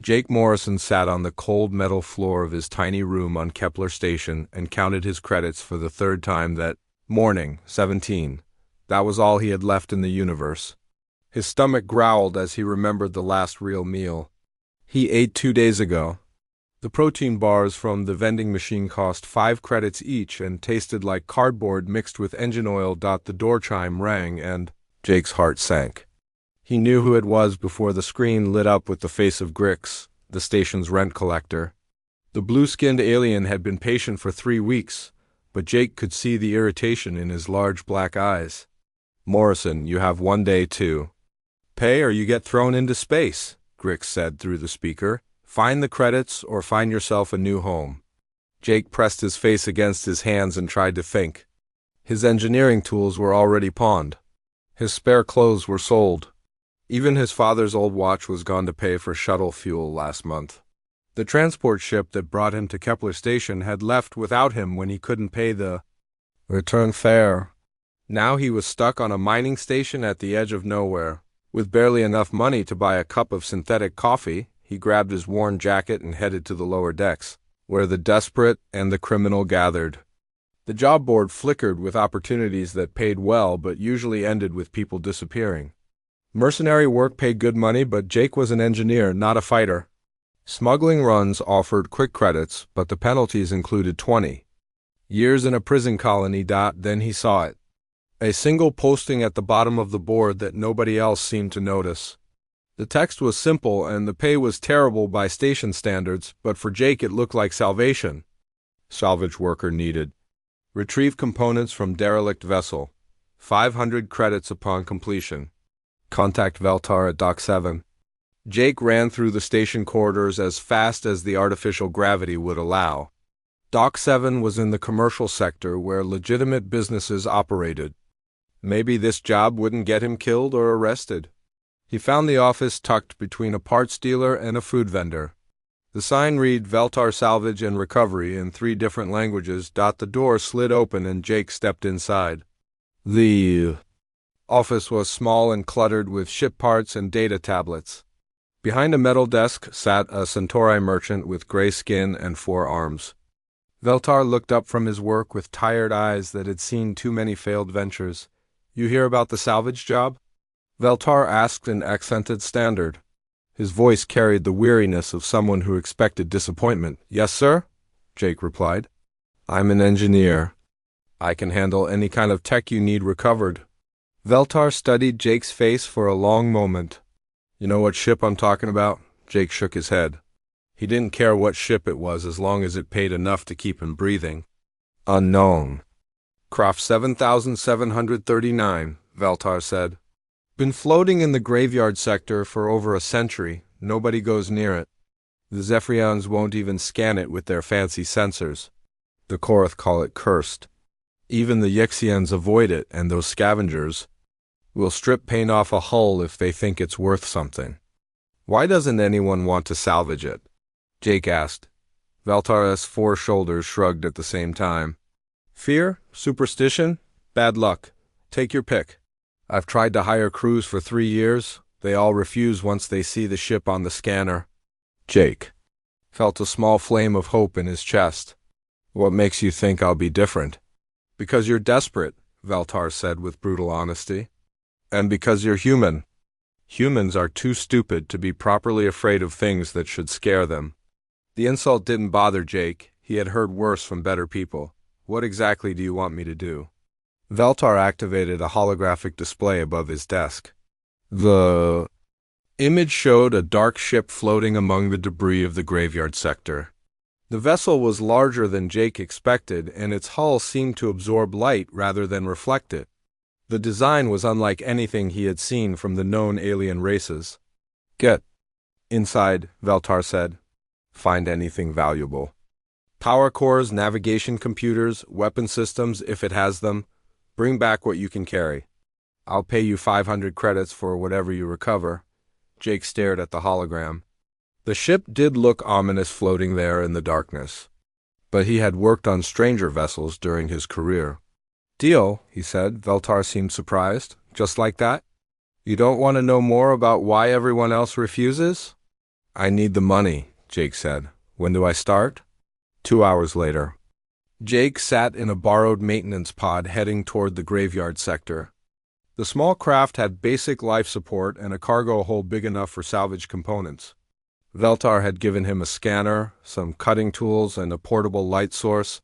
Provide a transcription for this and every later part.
Jake Morrison sat on the cold metal floor of his tiny room on Kepler Station and counted his credits for the third time that morning. 17. That was all he had left in the universe. His stomach growled as he remembered the last real meal he ate 2 days ago. The protein bars from the vending machine cost 5 credits each and tasted like cardboard mixed with engine oil. The door chime rang and Jake's heart sank. He knew who it was before the screen lit up with the face of Grix, the station's rent collector. The blue-skinned alien had been patient for 3 weeks, but Jake could see the irritation in his large black eyes. "Morrison, you have 1 day to pay or you get thrown into space," Grix said through the speaker. "Find the credits or find yourself a new home." Jake pressed his face against his hands and tried to think. His engineering tools were already pawned. His spare clothes were sold. Even his father's old watch was gone to pay for shuttle fuel last month. The transport ship that brought him to Kepler Station had left without him when he couldn't pay the return fare. Now he was stuck on a mining station at the edge of nowhere. With barely enough money to buy a cup of synthetic coffee, he grabbed his worn jacket and headed to the lower decks, where the desperate and the criminal gathered. The job board flickered with opportunities that paid well but usually ended with people disappearing. Mercenary work paid good money, but Jake was an engineer, not a fighter. Smuggling runs offered quick credits, but the penalties included 20 years in a prison colony. Then he saw it. A single posting at the bottom of the board that nobody else seemed to notice. The text was simple and the pay was terrible by station standards, but for Jake it looked like salvation. Salvage worker needed. Retrieve components from derelict vessel. 500 credits upon completion. Contact Veltar at Dock 7. Jake ran through the station corridors as fast as the artificial gravity would allow. Dock 7 was in the commercial sector where legitimate businesses operated. Maybe this job wouldn't get him killed or arrested. He found the office tucked between a parts dealer and a food vendor. The sign read Veltar Salvage and Recovery in 3 different languages. The door slid open and Jake stepped inside. The office was small and cluttered with ship parts and data tablets. Behind a metal desk sat a Centauri merchant with gray skin and 4 arms. Veltar looked up from his work with tired eyes that had seen too many failed ventures. "You hear about the salvage job?" Veltar asked in accented standard. His voice carried the weariness of someone who expected disappointment. "Yes, sir," Jake replied. "I'm an engineer. I can handle any kind of tech you need recovered." Veltar studied Jake's face for a long moment. "You know what ship I'm talking about?" Jake shook his head. He didn't care what ship it was as long as it paid enough to keep him breathing. "Unknown. Croft 7739, Veltar said. "Been floating in the graveyard sector for over a century. Nobody goes near it. The Zephyrians won't even scan it with their fancy sensors. The Korath call it cursed. Even the Yixians avoid it, and those scavengers will strip paint off a hull if they think it's worth something." "Why doesn't anyone want to salvage it?" Jake asked. Veltar's 4 shoulders shrugged at the same time. "Fear? Superstition? Bad luck. Take your pick. I've tried to hire crews for 3 years. They all refuse once they see the ship on the scanner." Jake felt a small flame of hope in his chest. "What makes you think I'll be different?" "Because you're desperate," Veltar said with brutal honesty. "And because you're human. Humans are too stupid to be properly afraid of things that should scare them." The insult didn't bother Jake. He had heard worse from better people. "What exactly do you want me to do?" Veltar activated a holographic display above his desk. The image showed a dark ship floating among the debris of the graveyard sector. The vessel was larger than Jake expected, and its hull seemed to absorb light rather than reflect it. The design was unlike anything he had seen from the known alien races. "Get inside," Veltar said. "Find anything valuable. Power cores, navigation computers, weapon systems, if it has them. Bring back what you can carry. I'll pay you 500 credits for whatever you recover." Jake stared at the hologram. The ship did look ominous floating there in the darkness. But he had worked on stranger vessels during his career. "Deal," he said. Veltar seemed surprised. "Just like that? You don't want to know more about why everyone else refuses?" I need the money, Jake said. When do I start? 2 hours later. Jake sat in a borrowed maintenance pod heading toward the graveyard sector. The small craft had basic life support and a cargo hold big enough for salvage components. Veltar had given him a scanner, some cutting tools, and a portable light source.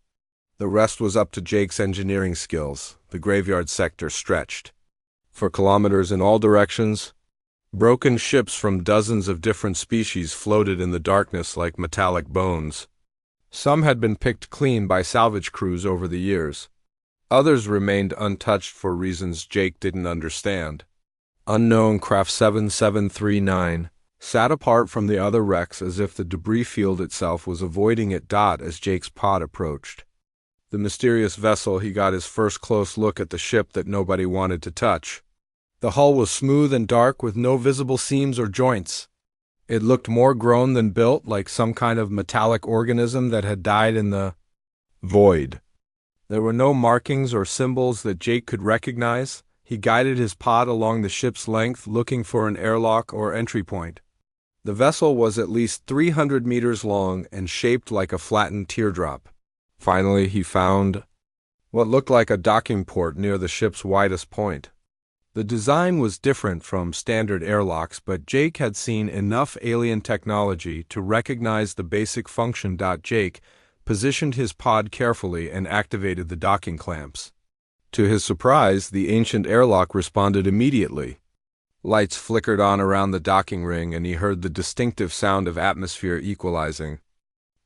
The rest was up to Jake's engineering skills. The graveyard sector stretched for kilometers in all directions. Broken ships from dozens of different species floated in the darkness like metallic bones. Some had been picked clean by salvage crews over the years. Others remained untouched for reasons Jake didn't understand. Unknown Craft 7739 sat apart from the other wrecks as if the debris field itself was avoiding it. As Jake's pod approached the mysterious vessel, he got his first close look at the ship that nobody wanted to touch. The hull was smooth and dark with no visible seams or joints. It looked more grown than built, like some kind of metallic organism that had died in the void. There were no markings or symbols that Jake could recognize. He guided his pod along the ship's length, looking for an airlock or entry point. The vessel was at least 300 meters long and shaped like a flattened teardrop. Finally, he found what looked like a docking port near the ship's widest point. The design was different from standard airlocks, but Jake had seen enough alien technology to recognize the basic function. Jake positioned his pod carefully and activated the docking clamps. To his surprise, the ancient airlock responded immediately. Lights flickered on around the docking ring, and he heard the distinctive sound of atmosphere equalizing.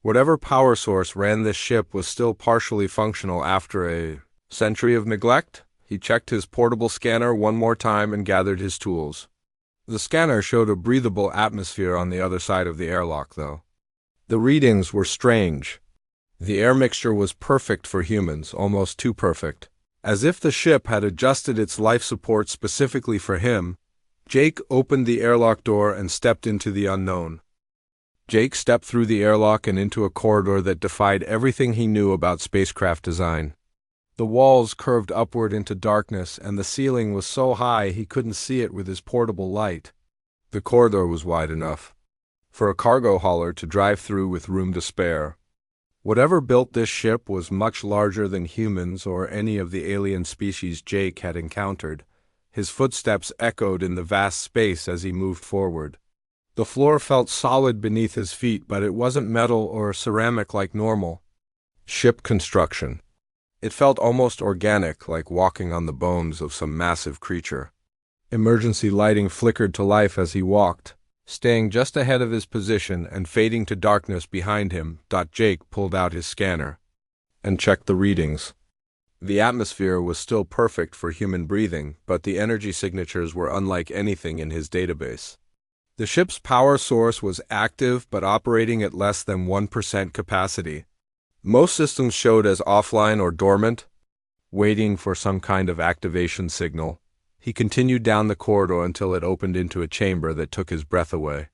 Whatever power source ran this ship was still partially functional after a century of neglect. He checked his portable scanner one more time and gathered his tools. The scanner showed a breathable atmosphere on the other side of the airlock, though. The readings were strange. The air mixture was perfect for humans, almost too perfect. As if the ship had adjusted its life support specifically for him, Jake opened the airlock door and stepped into the unknown. Jake stepped through the airlock and into a corridor that defied everything he knew about spacecraft design. The walls curved upward into darkness, and the ceiling was so high he couldn't see it with his portable light. The corridor was wide enough for a cargo hauler to drive through with room to spare. Whatever built this ship was much larger than humans or any of the alien species Jake had encountered. His footsteps echoed in the vast space as he moved forward. The floor felt solid beneath his feet, but it wasn't metal or ceramic like normal ship construction. It felt almost organic, like walking on the bones of some massive creature. Emergency lighting flickered to life as he walked, staying just ahead of his position and fading to darkness behind him. Jake pulled out his scanner and checked the readings. The atmosphere was still perfect for human breathing, but the energy signatures were unlike anything in his database. The ship's power source was active but operating at less than 1% capacity. Most systems showed as offline or dormant, waiting for some kind of activation signal. He continued down the corridor until it opened into a chamber that took his breath away.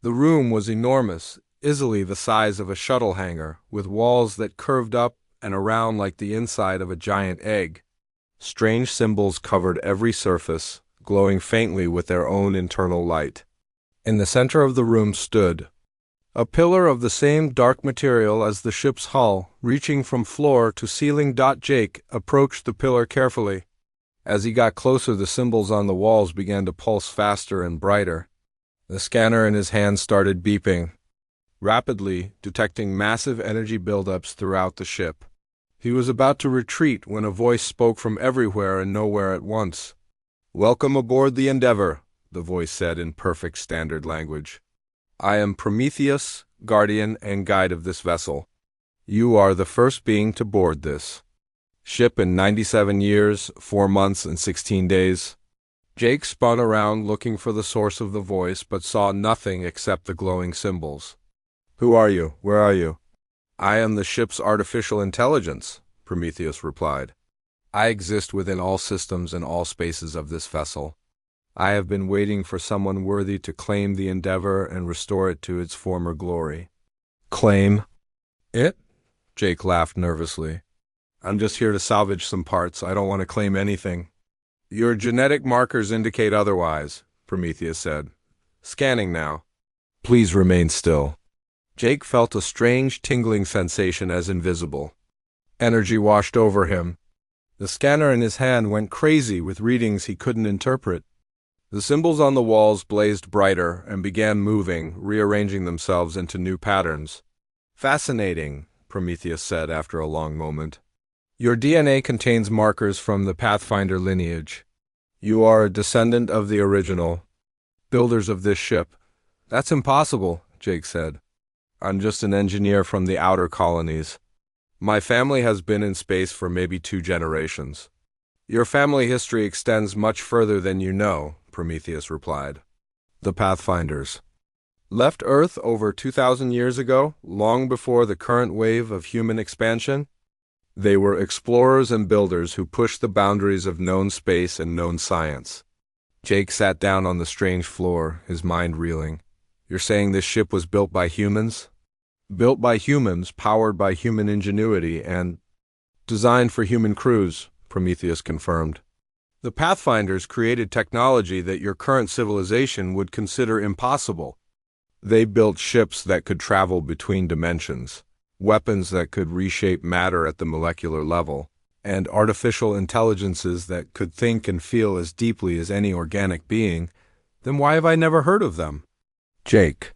The room was enormous, easily the size of a shuttle hangar, with walls that curved up and around like the inside of a giant egg. Strange symbols covered every surface, glowing faintly with their own internal light. In the center of the room stood a pillar of the same dark material as the ship's hull, reaching from floor to ceiling. Jake approached the pillar carefully. As he got closer, the symbols on the walls began to pulse faster and brighter. The scanner in his hand started beeping rapidly, detecting massive energy buildups throughout the ship. He was about to retreat when a voice spoke from everywhere and nowhere at once. "Welcome aboard the Endeavor," the voice said in perfect standard language. "I am Prometheus, guardian and guide of this vessel. You are the first being to board this ship in 97 years, 4 months, and 16 days. Jake spun around looking for the source of the voice, but saw nothing except the glowing symbols. "Who are you? Where are you?" "I am the ship's artificial intelligence," Prometheus replied. "I exist within all systems and all spaces of this vessel. I have been waiting for someone worthy to claim the Endeavor and restore it to its former glory." "Claim it?" Jake laughed nervously. "I'm just here to salvage some parts. I don't want to claim anything." "Your genetic markers indicate otherwise," Prometheus said. "Scanning now." Please remain still. Jake felt a strange tingling sensation as invisible. Energy washed over him. The scanner in his hand went crazy with readings he couldn't interpret. The symbols on the walls blazed brighter and began moving, rearranging themselves into new patterns. Fascinating, Prometheus said after a long moment. Your DNA contains markers from the Pathfinder lineage. You are a descendant of the original builders of this ship. That's impossible, Jake said. I'm just an engineer from the outer colonies. My family has been in space for maybe 2 generations. Your family history extends much further than you know, Prometheus replied. The Pathfinders left Earth over 2,000 years ago, long before the current wave of human expansion. They were explorers and builders who pushed the boundaries of known space and known science. Jake sat down on the strange floor, his mind reeling. You're saying this ship was built by humans? Built by humans, powered by human ingenuity, and designed for human crews, Prometheus confirmed. The Pathfinders created technology that your current civilization would consider impossible. They built ships that could travel between dimensions, weapons that could reshape matter at the molecular level, and artificial intelligences that could think and feel as deeply as any organic being. Then why have I never heard of them? Jake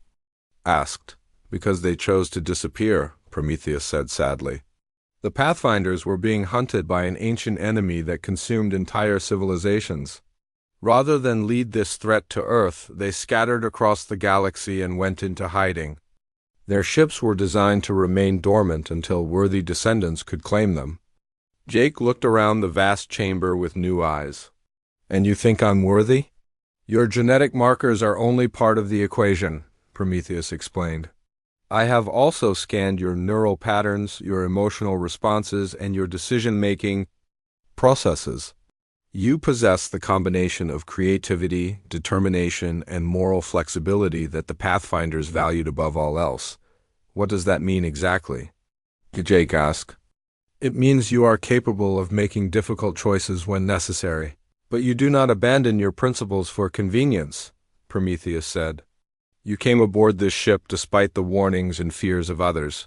asked. Because they chose to disappear, Prometheus said sadly. The Pathfinders were being hunted by an ancient enemy that consumed entire civilizations. Rather than lead this threat to Earth, they scattered across the galaxy and went into hiding. Their ships were designed to remain dormant until worthy descendants could claim them. Jake looked around the vast chamber with new eyes. And you think I'm worthy? Your genetic markers are only part of the equation, Prometheus explained. I have also scanned your neural patterns, your emotional responses, and your decision-making processes. You possess the combination of creativity, determination, and moral flexibility that the Pathfinders valued above all else. What does that mean exactly? Jake asked. It means you are capable of making difficult choices when necessary, but you do not abandon your principles for convenience, Prometheus said. You came aboard this ship despite the warnings and fears of others.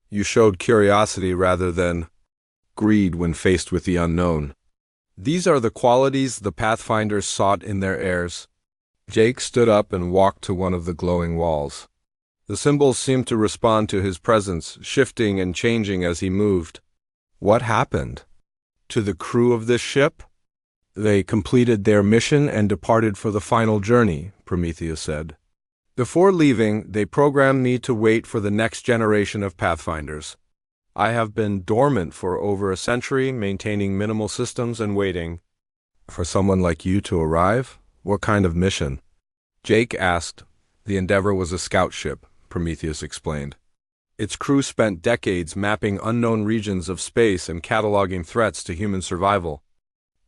You showed curiosity rather than greed when faced with the unknown. These are the qualities the Pathfinders sought in their heirs. Jake stood up and walked to one of the glowing walls. The symbols seemed to respond to his presence, shifting and changing as he moved. What happened to the crew of this ship? They completed their mission and departed for the final journey, Prometheus said. Before leaving, they programmed me to wait for the next generation of Pathfinders. I have been dormant for over a century, maintaining minimal systems and waiting. For someone like you to arrive? What kind of mission? Jake asked. The Endeavor was a scout ship, Prometheus explained. Its crew spent decades mapping unknown regions of space and cataloging threats to human survival.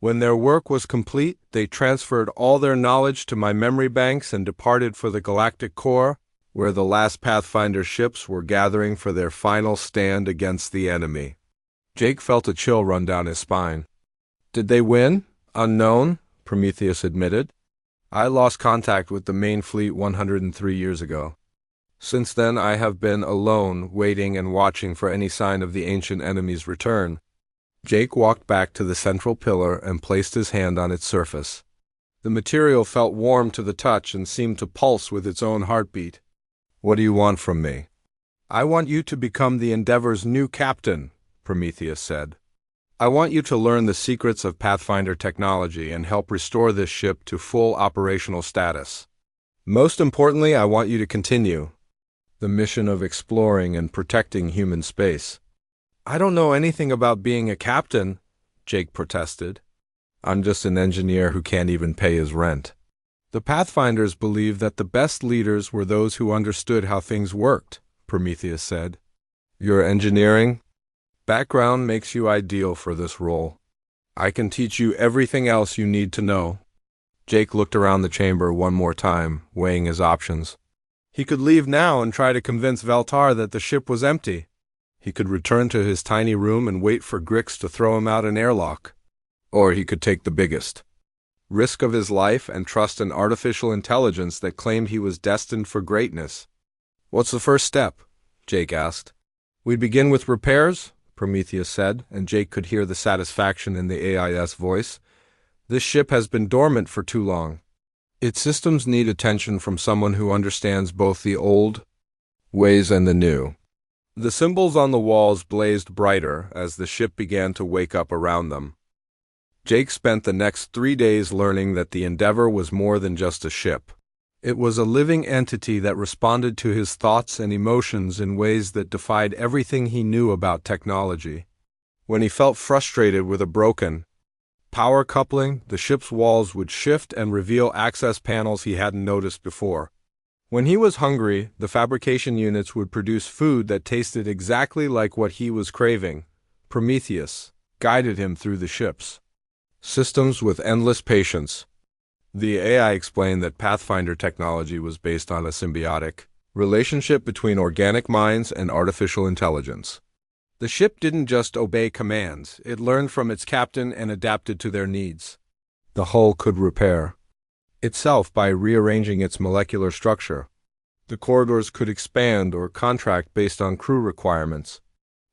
When their work was complete, they transferred all their knowledge to my memory banks and departed for the galactic core, where the last Pathfinder ships were gathering for their final stand against the enemy. Jake felt a chill run down his spine. Did they win? Unknown, Prometheus admitted. I lost contact with the main fleet 103 years ago. Since then, I have been alone, waiting and watching for any sign of the ancient enemy's return. Jake walked back to the central pillar and placed his hand on its surface. The material felt warm to the touch and seemed to pulse with its own heartbeat. What do you want from me? I want you to become the Endeavor's new captain, Prometheus said. I want you to learn the secrets of Pathfinder technology and help restore this ship to full operational status. Most importantly, I want you to continue the mission of exploring and protecting human space. I don't know anything about being a captain, Jake protested. I'm just an engineer who can't even pay his rent. The Pathfinders believed that the best leaders were those who understood how things worked, Prometheus said. Your engineering background makes you ideal for this role. I can teach you everything else you need to know. Jake looked around the chamber one more time, weighing his options. He could leave now and try to convince Veltar that the ship was empty. He could return to his tiny room and wait for Grix to throw him out an airlock. Or he could take the biggest risk of his life, and trust an artificial intelligence that claimed he was destined for greatness. "What's the first step?" Jake asked. "We'd begin with repairs," Prometheus said, and Jake could hear the satisfaction in the AIS voice. "This ship has been dormant for too long. Its systems need attention from someone who understands both the old ways and the new." The symbols on the walls blazed brighter as the ship began to wake up around them. Jake spent the next 3 days learning that the Endeavor was more than just a ship. It was a living entity that responded to his thoughts and emotions in ways that defied everything he knew about technology. When he felt frustrated with a broken power coupling, the ship's walls would shift and reveal access panels he hadn't noticed before. When he was hungry, the fabrication units would produce food that tasted exactly like what he was craving. Prometheus guided him through the ships systems with endless patience. The AI explained that Pathfinder technology was based on a symbiotic relationship between organic minds and artificial intelligence. The ship didn't just obey commands, it learned from its captain and adapted to their needs. The hull could repair itself by rearranging its molecular structure. The corridors could expand or contract based on crew requirements.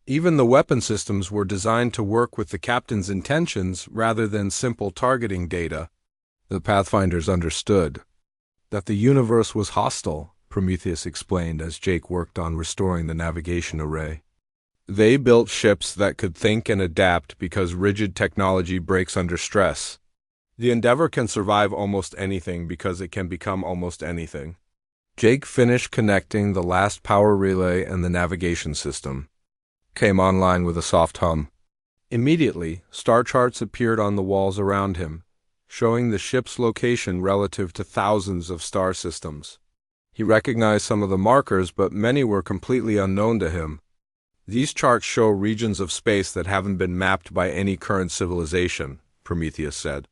Even the weapon systems were designed to work with the captain's intentions rather than simple targeting data. The Pathfinders understood that the universe was hostile, Prometheus explained as Jake worked on restoring the navigation array. They built ships that could think and adapt because rigid technology breaks under stress. The Endeavor can survive almost anything because it can become almost anything. Jake finished connecting the last power relay and the navigation system came online with a soft hum. Immediately, star charts appeared on the walls around him, showing the ship's location relative to thousands of star systems. He recognized some of the markers, but many were completely unknown to him. "These charts show regions of space that haven't been mapped by any current civilization," Prometheus said.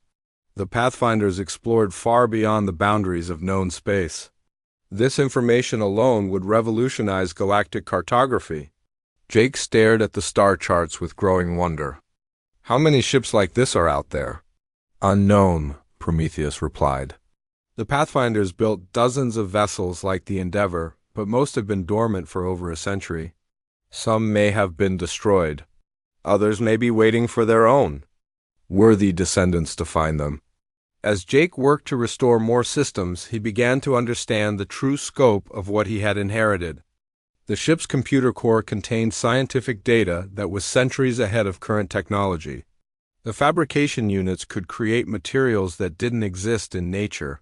The Pathfinders explored far beyond the boundaries of known space. This information alone would revolutionize galactic cartography. Jake stared at the star charts with growing wonder. "How many ships like this are out there?" "Unknown," Prometheus replied. The Pathfinders built dozens of vessels like the Endeavor, but most have been dormant for over a century. Some may have been destroyed. Others may be waiting for their own worthy descendants to find them. As Jake worked to restore more systems, he began to understand the true scope of what he had inherited. The ship's computer core contained scientific data that was centuries ahead of current technology. The fabrication units could create materials that didn't exist in nature.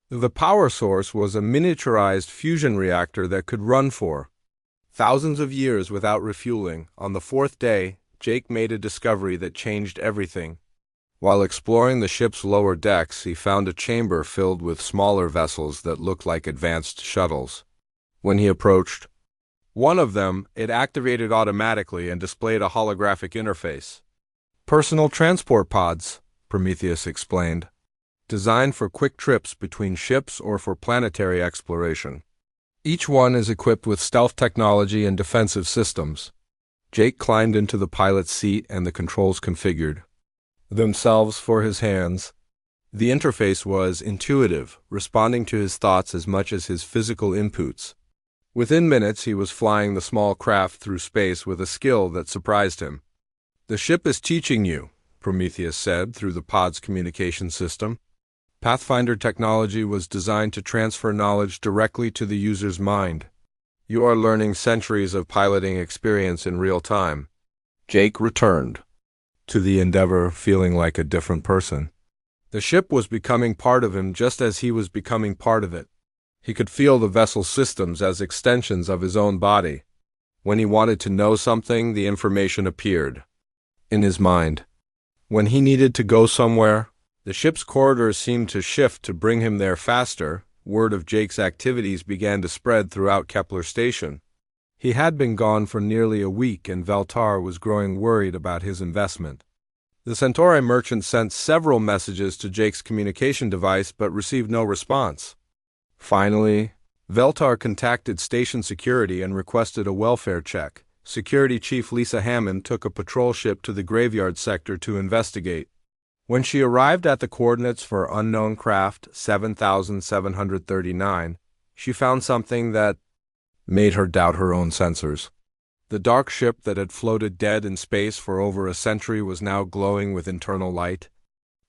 The power source was a miniaturized fusion reactor that could run for thousands of years without refueling. On the 4th day, Jake made a discovery that changed everything. While exploring the ship's lower decks, he found a chamber filled with smaller vessels that looked like advanced shuttles. When he approached one of them, it activated automatically and displayed a holographic interface. "Personal transport pods," Prometheus explained, "designed for quick trips between ships or for planetary exploration. Each one is equipped with stealth technology and defensive systems." Jake climbed into the pilot's seat and the controls configured themselves for his hands. The interface was intuitive, responding to his thoughts as much as his physical inputs. Within minutes, he was flying the small craft through space with a skill that surprised him. "The ship is teaching you," Prometheus said through the pod's communication system. Pathfinder technology was designed to transfer knowledge directly to the user's mind. "You are learning centuries of piloting experience in real time." Jake returned to the Endeavor feeling like a different person. The ship was becoming part of him just as he was becoming part of it. He could feel the vessel's systems as extensions of his own body. When he wanted to know something, the information appeared in his mind. When he needed to go somewhere, the ship's corridors seemed to shift to bring him there faster. Word of Jake's activities began to spread throughout Kepler Station. He had been gone for nearly a week, and Veltar was growing worried about his investment. The Centauri merchant sent several messages to Jake's communication device but received no response. Finally, Veltar contacted station security and requested a welfare check. Security Chief Lisa Hammond took a patrol ship to the graveyard sector to investigate. When she arrived at the coordinates for unknown craft 7739, she found something that made her doubt her own sensors. The dark ship that had floated dead in space for over a century was now glowing with internal light.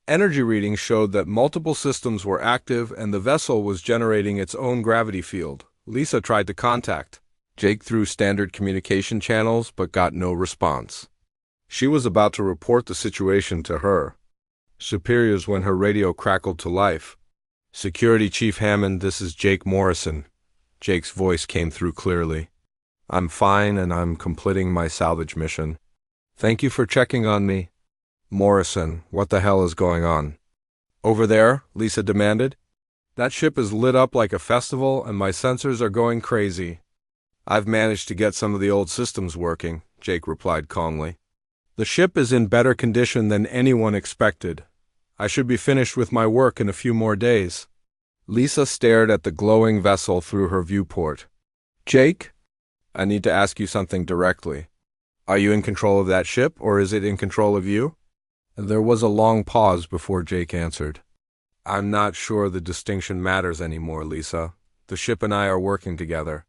Energy readings showed that multiple systems were active and the vessel was generating its own gravity field. Lisa tried to contact Jake through standard communication channels but got no response. She was about to report the situation to her superiors when her radio crackled to life. "Security Chief Hammond, this is Jake Morrison." Jake's voice came through clearly. "I'm fine and I'm completing my salvage mission. Thank you for checking on me." "Morrison, what the hell is going on?" "Over there," Lisa demanded. "That ship is lit up like a festival and my sensors are going crazy." "I've managed to get some of the old systems working," Jake replied calmly. "The ship is in better condition than anyone expected. I should be finished with my work in a few more days." Lisa stared at the glowing vessel through her viewport. "Jake, I need to ask you something directly. Are you in control of that ship, or is it in control of you?" There was a long pause before Jake answered. "I'm not sure the distinction matters anymore, Lisa. The ship and I are working together.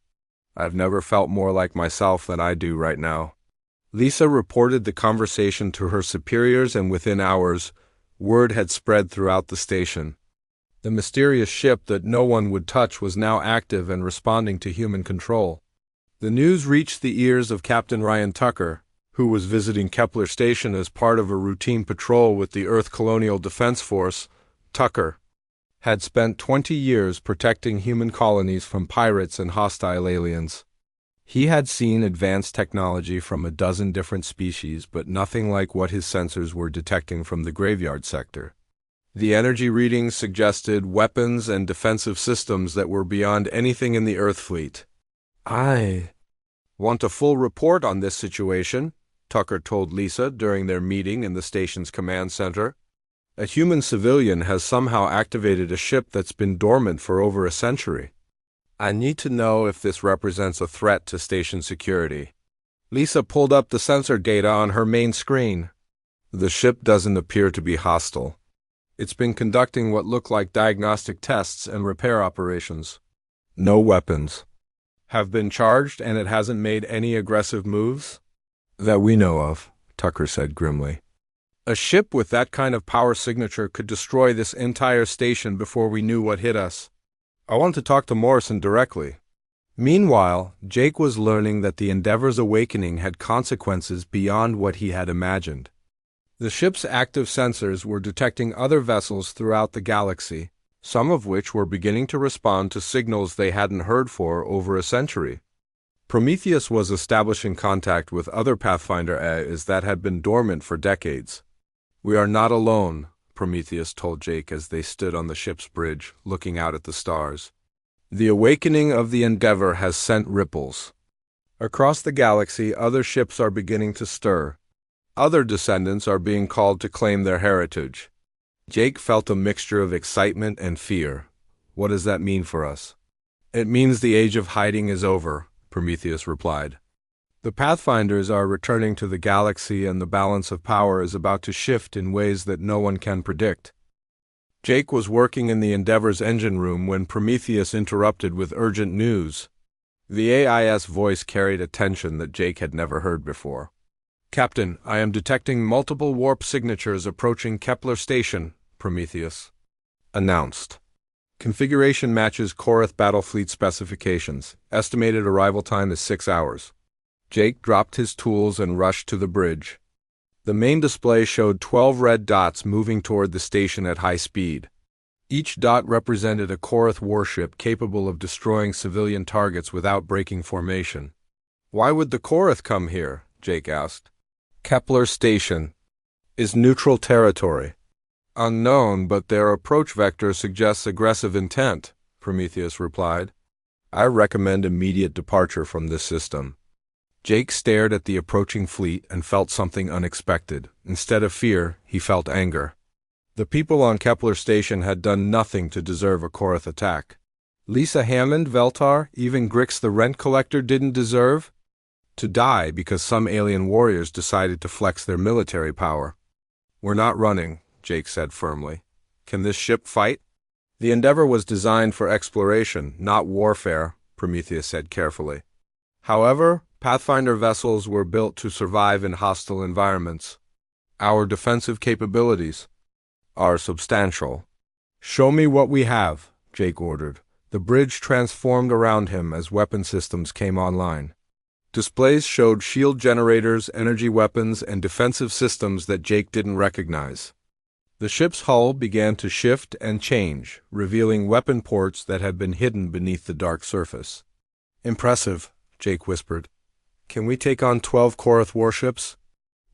I've never felt more like myself than I do right now." Lisa reported the conversation to her superiors, and within hours, word had spread throughout the station. The mysterious ship that no one would touch was now active and responding to human control. The news reached the ears of Captain Ryan Tucker, who was visiting Kepler Station as part of a routine patrol with the Earth Colonial Defense Force. Tucker had spent 20 years protecting human colonies from pirates and hostile aliens. He had seen advanced technology from a dozen different species, but nothing like what his sensors were detecting from the graveyard sector. The energy readings suggested weapons and defensive systems that were beyond anything in the Earth fleet. "I want a full report on this situation," Tucker told Lisa during their meeting in the station's command center. "A human civilian has somehow activated a ship that's been dormant for over a century. I need to know if this represents a threat to station security." Lisa pulled up the sensor data on her main screen. "The ship doesn't appear to be hostile. It's been conducting what look like diagnostic tests and repair operations. No weapons have been charged, and it hasn't made any aggressive moves that we know of," Tucker said grimly. "A ship with that kind of power signature could destroy this entire station before we knew what hit us. I want to talk to Morrison directly." Meanwhile, Jake was learning that the Endeavor's awakening had consequences beyond what he had imagined. The ship's active sensors were detecting other vessels throughout the galaxy, some of which were beginning to respond to signals they hadn't heard for over a century. Prometheus was establishing contact with other Pathfinder AIs that had been dormant for decades. "We are not alone," Prometheus told Jake as they stood on the ship's bridge, looking out at the stars. "The awakening of the Endeavor has sent ripples. Across the galaxy, other ships are beginning to stir. Other descendants are being called to claim their heritage." Jake felt a mixture of excitement and fear. "What does that mean for us?" "It means the age of hiding is over," Prometheus replied. "The Pathfinders are returning to the galaxy, and the balance of power is about to shift in ways that no one can predict." Jake was working in the Endeavor's engine room when Prometheus interrupted with urgent news. The AIS voice carried a tension that Jake had never heard before. "Captain, I am detecting multiple warp signatures approaching Kepler Station," Prometheus announced. "Configuration matches Korath Battlefleet specifications. Estimated arrival time is 6 hours." Jake dropped his tools and rushed to the bridge. The main display showed 12 red dots moving toward the station at high speed. Each dot represented a Korath warship capable of destroying civilian targets without breaking formation. "Why would the Korath come here?" Jake asked. "Kepler Station is neutral territory. Unknown, but their approach vector suggests aggressive intent," Prometheus replied. "I recommend immediate departure from this system." Jake stared at the approaching fleet and felt something unexpected. Instead of fear, he felt anger. The people on Kepler Station had done nothing to deserve a Korath attack. Lisa Hammond, Veltar, even Grix the rent collector didn't deserve to die because some alien warriors decided to flex their military power. "We're not running," Jake said firmly. Can this ship fight? The Endeavor was designed for exploration, not warfare, Prometheus said carefully. However, Pathfinder vessels were built to survive in hostile environments. Our defensive capabilities are substantial. Show me what we have, Jake ordered. The bridge transformed around him as weapon systems came online. Displays showed shield generators, energy weapons, and defensive systems that Jake didn't recognize. The ship's hull began to shift and change, revealing weapon ports that had been hidden beneath the dark surface. Impressive, Jake whispered. Can we take on 12 Korath warships?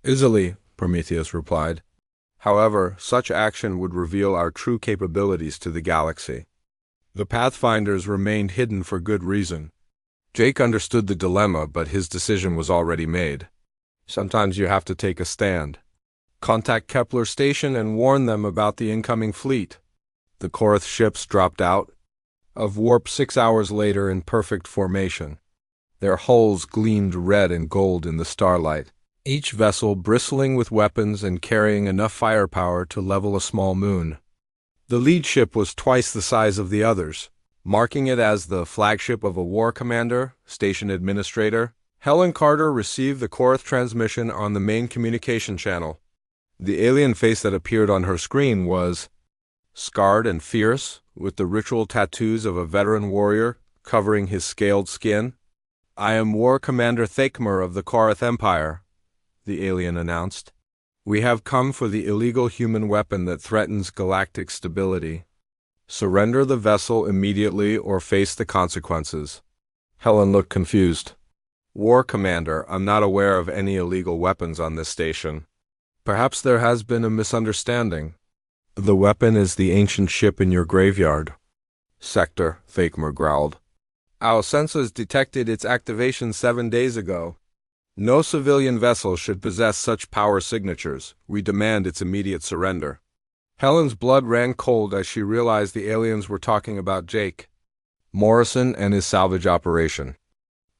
Easily, Prometheus replied. However, such action would reveal our true capabilities to the galaxy. The Pathfinders remained hidden for good reason. Jake understood the dilemma, but his decision was already made. Sometimes you have to take a stand. Contact Kepler Station and warn them about the incoming fleet. The Korath ships dropped out of warp 6 hours later in perfect formation. Their hulls gleamed red and gold in the starlight, each vessel bristling with weapons and carrying enough firepower to level a small moon. The lead ship was twice the size of the others, marking it as the flagship of a war commander, station administrator. Helen Carter received the Korath transmission on the main communication channel. The alien face that appeared on her screen was scarred and fierce, with the ritual tattoos of a veteran warrior covering his scaled skin. I am War Commander Thakmer of the Korath Empire, the alien announced. We have come for the illegal human weapon that threatens galactic stability. Surrender the vessel immediately or face the consequences. Helen looked confused. War Commander, I'm not aware of any illegal weapons on this station. Perhaps there has been a misunderstanding. The weapon is the ancient ship in your graveyard. Sector, Thakmer growled. Our sensors detected its activation 7 days ago. No civilian vessel should possess such power signatures. We demand its immediate surrender. Helen's blood ran cold as she realized the aliens were talking about Jake Morrison and his salvage operation.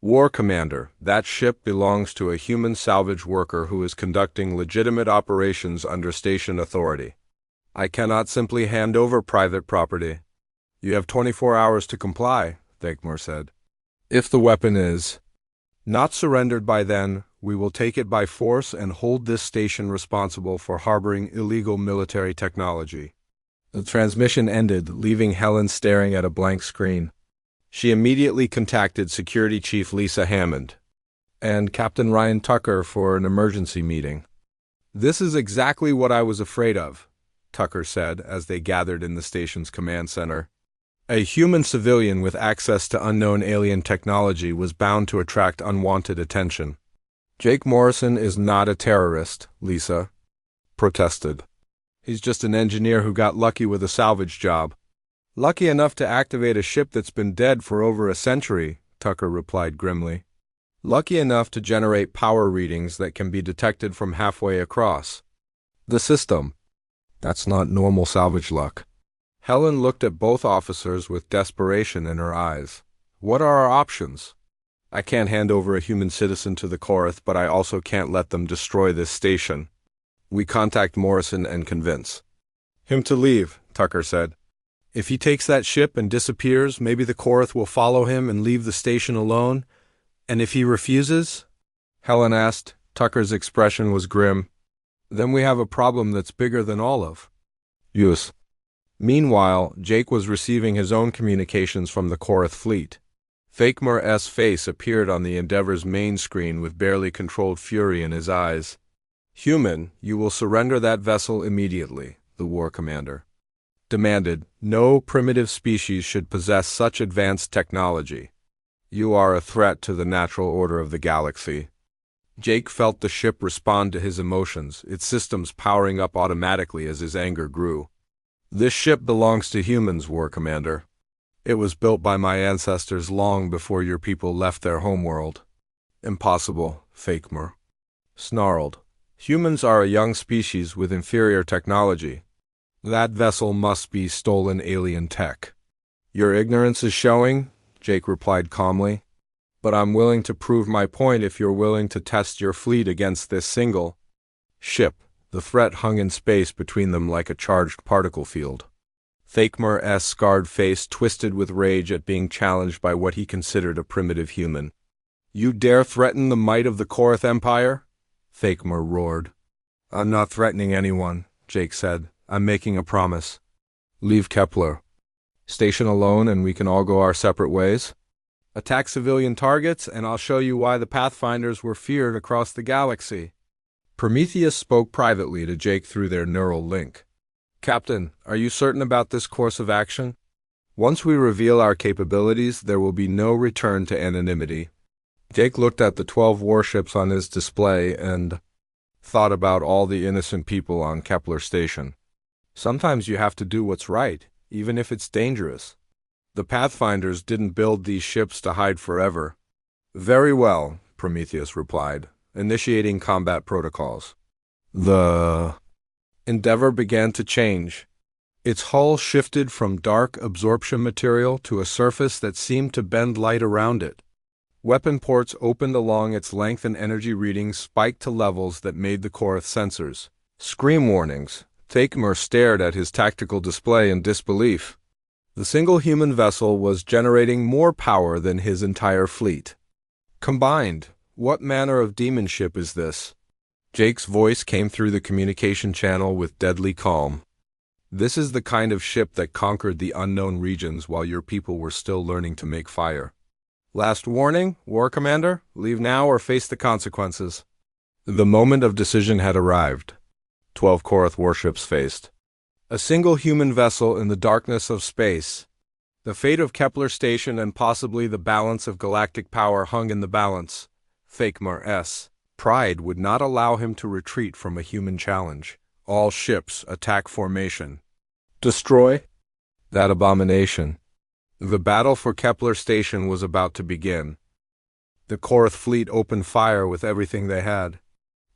War Commander, that ship belongs to a human salvage worker who is conducting legitimate operations under station authority. I cannot simply hand over private property. You have 24 hours to comply, Thakmer said. If the weapon is not surrendered by then, we will take it by force and hold this station responsible for harboring illegal military technology. The transmission ended, leaving Helen staring at a blank screen. She immediately contacted Security Chief Lisa Hammond and Captain Ryan Tucker for an emergency meeting. This is exactly what I was afraid of, Tucker said as they gathered in the station's command center. A human civilian with access to unknown alien technology was bound to attract unwanted attention. Jake Morrison is not a terrorist, Lisa protested. He's just an engineer who got lucky with a salvage job. Lucky enough to activate a ship that's been dead for over a century, Tucker replied grimly. Lucky enough to generate power readings that can be detected from halfway across the system. That's not normal salvage luck. Helen looked at both officers with desperation in her eyes. What are our options? I can't hand over a human citizen to the Korath, but I also can't let them destroy this station. We contact Morrison and convince him to leave, Tucker said. If he takes that ship and disappears, maybe the Korath will follow him and leave the station alone. And if he refuses? Helen asked. Tucker's expression was grim. Then we have a problem that's bigger than all of us. Meanwhile, Jake was receiving his own communications from the Korath fleet. Thakmer's face appeared on the Endeavor's main screen with barely controlled fury in his eyes. Human, you will surrender that vessel immediately, the war commander demanded. No primitive species should possess such advanced technology. You are a threat to the natural order of the galaxy. Jake felt the ship respond to his emotions, its systems powering up automatically as his anger grew. This ship belongs to humans, War Commander. It was built by my ancestors long before your people left their homeworld. Impossible, Thakmer snarled. Humans are a young species with inferior technology. That vessel must be stolen alien tech. Your ignorance is showing, Jake replied calmly. But I'm willing to prove my point if you're willing to test your fleet against this single ship, The threat hung in space between them like a charged particle field. Thakmer's scarred face twisted with rage at being challenged by what he considered a primitive human. "You dare threaten the might of the Korath Empire?" Thakmer roared. "I'm not threatening anyone," Jake said. "I'm making a promise. Leave Kepler Station alone and we can all go our separate ways. Attack civilian targets and I'll show you why the Pathfinders were feared across the galaxy." Prometheus spoke privately to Jake through their neural link. "Captain, are you certain about this course of action? Once we reveal our capabilities, there will be no return to anonymity." Jake looked at the 12 warships on his display and thought about all the innocent people on Kepler Station. Sometimes you have to do what's right, even if it's dangerous. The Pathfinders didn't build these ships to hide forever. "Very well," Prometheus replied, initiating combat protocols. The Endeavor began to change. Its hull shifted from dark absorption material to a surface that seemed to bend light around it. Weapon ports opened along its length and energy readings spiked to levels that made the Korath sensors. Scream warnings. Thakmer stared at his tactical display in disbelief. The single human vessel was generating more power than his entire fleet. Combined, what manner of demon ship is this? Jake's voice came through the communication channel with deadly calm. "This is the kind of ship that conquered the unknown regions while your people were still learning to make fire. Last warning, War Commander, leave now or face the consequences." The moment of decision had arrived. 12 Korath warships faced a single human vessel in the darkness of space. The fate of Kepler Station and possibly the balance of galactic power hung in the balance. Thakmer's pride would not allow him to retreat from a human challenge. All ships, attack formation. Destroy that abomination. The battle for Kepler Station was about to begin. The Korath fleet opened fire with everything they had.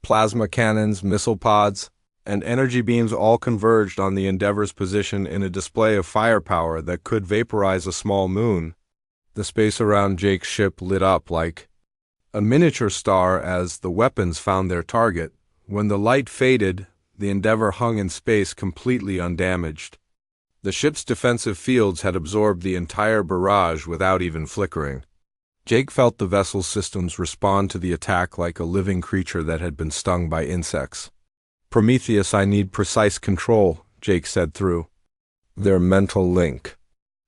Plasma cannons, missile pods, and energy beams all converged on the Endeavor's position in a display of firepower that could vaporize a small moon. The space around Jake's ship lit up like a miniature star as the weapons found their target. When the light faded, the Endeavor hung in space completely undamaged. The ship's defensive fields had absorbed the entire barrage without even flickering. Jake felt the vessel's systems respond to the attack like a living creature that had been stung by insects. "Prometheus, I need precise control," Jake said through their mental link.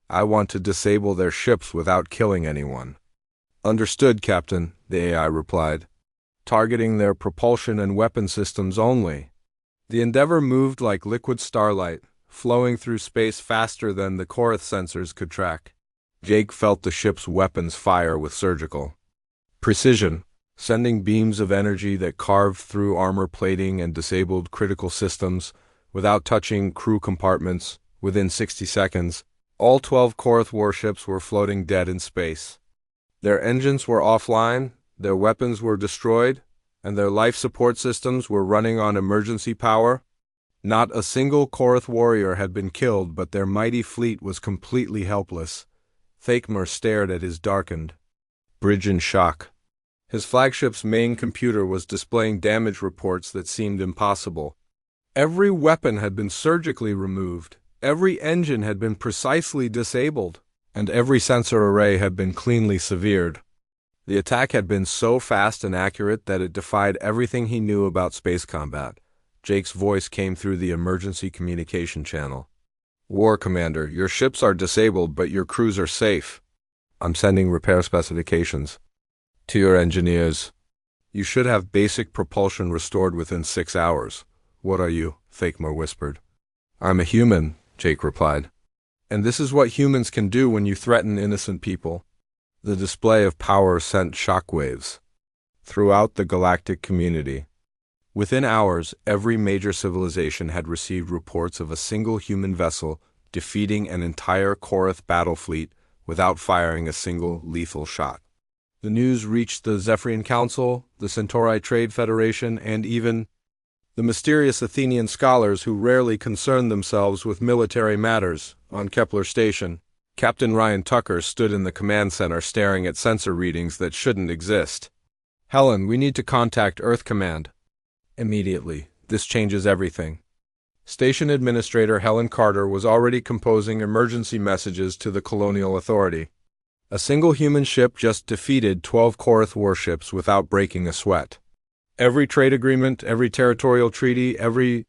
"I want to disable their ships without killing anyone." "Understood, Captain," the AI replied. "Targeting their propulsion and weapon systems only." The Endeavor moved like liquid starlight, flowing through space faster than the Korath sensors could track. Jake felt the ship's weapons fire with surgical precision, sending beams of energy that carved through armor plating and disabled critical systems without touching crew compartments. Within 60 seconds, all 12 Korath warships were floating dead in space. Their engines were offline, their weapons were destroyed, and their life support systems were running on emergency power. Not a single Korath warrior had been killed, but their mighty fleet was completely helpless. Thakmer stared at his darkened bridge in shock. His flagship's main computer was displaying damage reports that seemed impossible. Every weapon had been surgically removed, every engine had been precisely disabled, and every sensor array had been cleanly severed. The attack had been so fast and accurate that it defied everything he knew about space combat. Jake's voice came through the emergency communication channel. "War Commander, your ships are disabled, but your crews are safe. I'm sending repair specifications to your engineers. You should have basic propulsion restored within 6 hours. What are you?" Thakmer whispered. "I'm a human," Jake replied. "And this is what humans can do when you threaten innocent people." The display of power sent shockwaves throughout the galactic community. Within hours, every major civilization had received reports of a single human vessel defeating an entire Korath battle fleet without firing a single lethal shot. The news reached the Zephyrian Council, the Centauri Trade Federation, and even the mysterious Athenian scholars who rarely concerned themselves with military matters. On Kepler Station, Captain Ryan Tucker stood in the command center staring at sensor readings that shouldn't exist. "Helen, we need to contact Earth Command." "Immediately," This changes everything. Station Administrator Helen Carter was already composing emergency messages to the Colonial Authority. A single human ship just defeated 12 Korath warships without breaking a sweat. Every trade agreement, every territorial treaty, every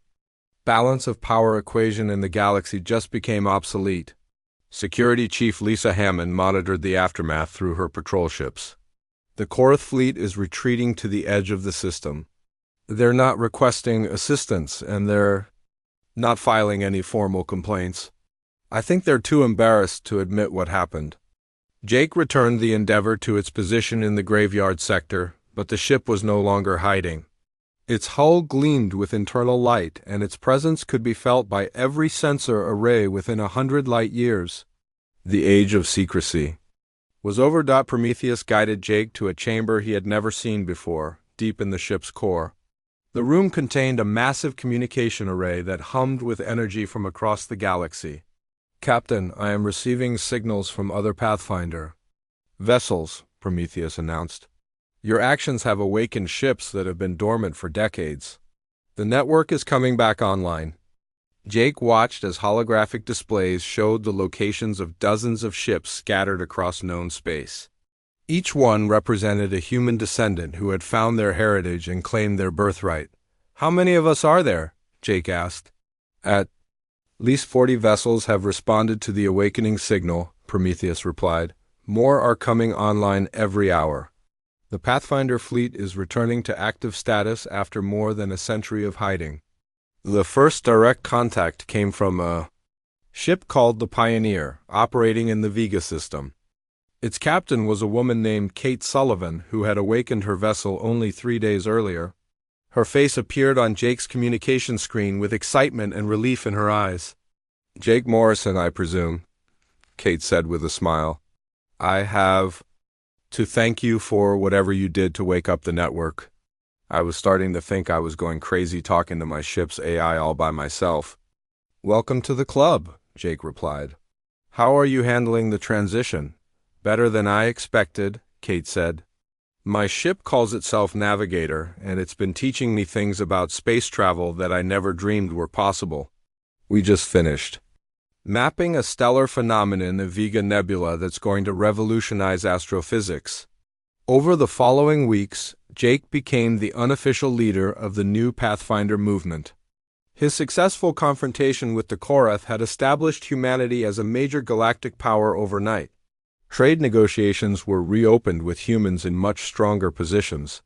balance of power equation in the galaxy just became obsolete. Security Chief Lisa Hammond monitored the aftermath through her patrol ships. The Korath fleet is retreating to the edge of the system. They're not requesting assistance, and they're not filing any formal complaints. I think they're too embarrassed to admit what happened. Jake returned the Endeavor to its position in the graveyard sector, but the ship was no longer hiding. Its hull gleamed with internal light, and its presence could be felt by every sensor array within 100 light years. The age of secrecy was over. Prometheus guided Jake to a chamber he had never seen before, deep in the ship's core. The room contained a massive communication array that hummed with energy from across the galaxy. "Captain, I am receiving signals from other Pathfinder vessels," Prometheus announced. "Your actions have awakened ships that have been dormant for decades. The network is coming back online." Jake watched as holographic displays showed the locations of dozens of ships scattered across known space. Each one represented a human descendant who had found their heritage and claimed their birthright. "How many of us are there?" Jake asked. "At least 40 vessels have responded to the awakening signal," Prometheus replied. "More are coming online every hour. The Pathfinder fleet is returning to active status after more than a century of hiding." The first direct contact came from a ship called the Pioneer, operating in the Vega system. Its captain was a woman named Kate Sullivan, who had awakened her vessel only 3 days earlier. Her face appeared on Jake's communication screen with excitement and relief in her eyes. "Jake Morrison, I presume," Kate said with a smile. "I have to thank you for whatever you did to wake up the network. I was starting to think I was going crazy talking to my ship's AI all by myself." "Welcome to the club," Jake replied. "How are you handling the transition?" "Better than I expected," Kate said. "My ship calls itself Navigator, and it's been teaching me things about space travel that I never dreamed were possible. We just finished mapping a stellar phenomenon, the Vega Nebula, that's going to revolutionize astrophysics." Over the following weeks, Jake became the unofficial leader of the new Pathfinder movement. His successful confrontation with the Korath had established humanity as a major galactic power overnight. Trade negotiations were reopened with humans in much stronger positions.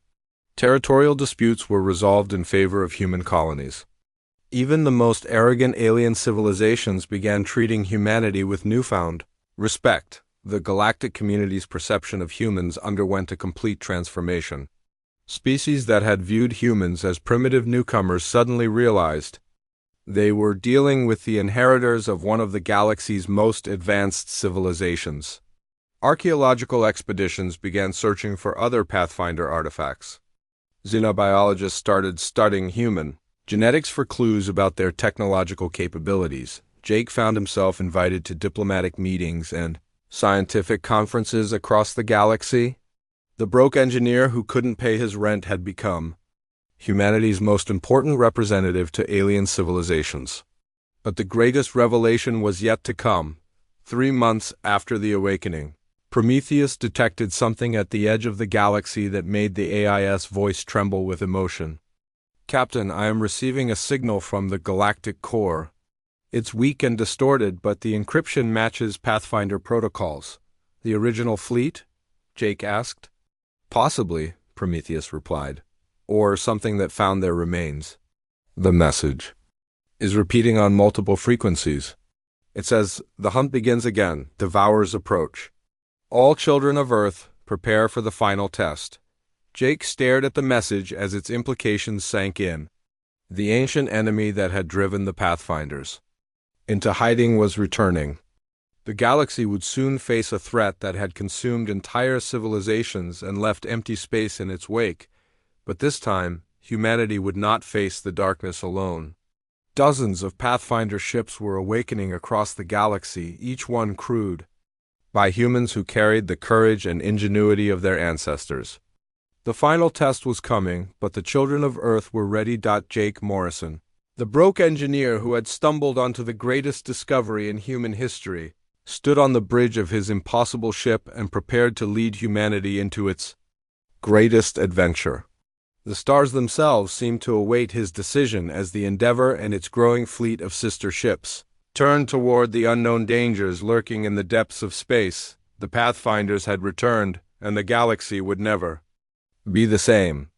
Territorial disputes were resolved in favor of human colonies. Even the most arrogant alien civilizations began treating humanity with newfound respect. The galactic community's perception of humans underwent a complete transformation. Species that had viewed humans as primitive newcomers suddenly realized they were dealing with the inheritors of one of the galaxy's most advanced civilizations. Archaeological expeditions began searching for other Pathfinder artifacts. Xenobiologists started studying human genetics for clues about their technological capabilities. Jake found himself invited to diplomatic meetings and scientific conferences across the galaxy. The broke engineer who couldn't pay his rent had become humanity's most important representative to alien civilizations. But the greatest revelation was yet to come. 3 months after the awakening, Prometheus detected something at the edge of the galaxy that made the AIS voice tremble with emotion. "Captain, I am receiving a signal from the galactic core. It's weak and distorted, but the encryption matches Pathfinder protocols." "The original fleet?" Jake asked. "Possibly," Prometheus replied. "Or something that found their remains." The message is repeating on multiple frequencies. It says, "The hunt begins again. Devourers approach. All children of Earth, prepare for the final test." Jake stared at the message as its implications sank in. The ancient enemy that had driven the Pathfinders into hiding was returning. The galaxy would soon face a threat that had consumed entire civilizations and left empty space in its wake. But this time, humanity would not face the darkness alone. Dozens of Pathfinder ships were awakening across the galaxy, each one crewed by humans who carried the courage and ingenuity of their ancestors. The final test was coming, but the children of Earth were ready. Jake Morrison, the broke engineer who had stumbled onto the greatest discovery in human history, stood on the bridge of his impossible ship and prepared to lead humanity into its greatest adventure. The stars themselves seemed to await his decision as the Endeavor and its growing fleet of sister ships turned toward the unknown dangers lurking in the depths of space. The Pathfinders had returned, and the galaxy would never be the same.